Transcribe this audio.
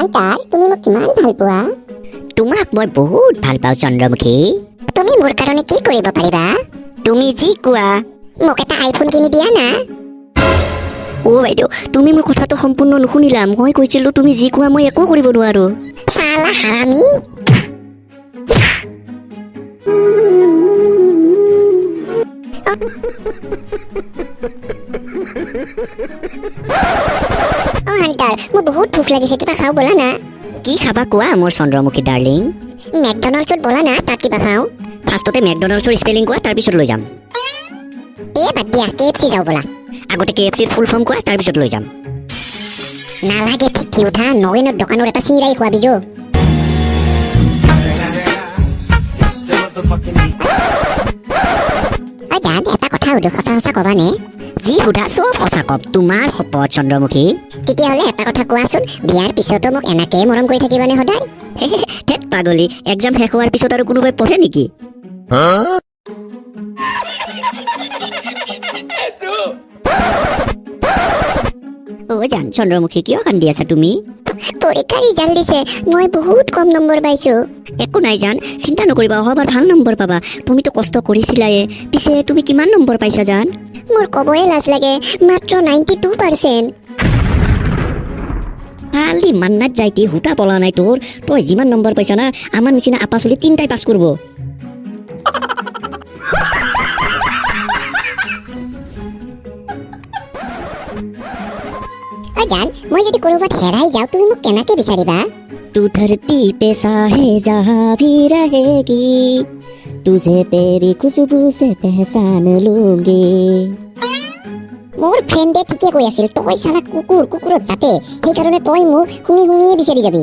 শান্তাৰ তুমি মোক কিমান ভাল পোৱা তোমাক মই বহুত ভাল পাওঁ চন্দ্ৰমুখী তুমি মোৰ কাৰণে কি কৰিব পাৰিবা তুমি যি কোৱা মোক এটা আইফোন কিনি দিয়া না অ বাইদেউ তুমি মোৰ কথাটো সম্পূৰ্ণ নুশুনিলা মই কৈছিলো তুমি যি কোৱা মই একো কৰিব নোৱাৰো চালা হাৰামি শান্তাৰ মোৰ বহুত ভোক লাগিছে কিবা খাওঁ ব'লা না কি খাবা কোৱা মোৰ চন্দ্ৰমুখী ডাৰ্লিং মেকডনাল্ডছত ব'লা না তাত কিবা খাওঁ ফাৰ্ষ্টতে মেকডনাল্ডছৰ স্পেলিং কোৱা তাৰপিছত লৈ যাম বাদ দিয়া KFC যাওঁ ব'লা আগতে KFCৰ ফুল ফৰ্ম কোৱা তাৰপিছত লৈ যাম নালাগে পিঠি উঠা নগেনৰ দোকানৰ এটা চিঙিৰাই খোৱাবি যো জান এটা কথা সুধো সঁচা সঁচা কবানে যি সোধা চব সঁচা কম তোমাৰ শপত চন্দ্ৰমুখী তেতিয়াহ'লে এটা কথা কোৱাচোন বিয়াৰ পিছতো মোক এনেকেই মৰম কৰি থাকিবানে সদায় ঠেট পাগলী এক্সাম শেষ হোৱাৰ পিছত আৰু কোনোবাই পঢ়ে নেকি অ জান চন্দ্ৰমুখী কিয় কান্দি আছা তুমি পৰীক্ষাৰ ৰিজাল্ট দিছে মই বহুত কম নম্বৰ পাইছো একো নাই জান চিন্তা নকৰিবা অহাবাৰ ভাল নম্বৰ পাবা তুমিতো কষ্ট কৰিছিলাই পিছে তুমি কিমান নম্বৰ পাইছা জান মোৰ ক'বই লাজ লাগে মাত্ৰ 92%। খালি মান্নাত যাইতি হুটা পলা নাই তোৰ তই যিমান নম্বৰ পাইছা না আমাৰ নিচিনা আপা চলি তিনটাই পাছ কৰিব জান মই যদি ক'ৰবাত হেৰাই যাওঁ তুমি মোক কেনেকে বিচাৰিবা तू धरती पे साहे जहाँ भी रहेगी तुझे तेरी खुशबू से पहचान लूंगी মোৰ ফ্ৰেণ্ডে ঠিকে কৈ আছিল তই চালা কুকুৰত যাতে সেইকাৰণে তই মোক শুঙি শুঙিয়ে বিচাৰি যাবি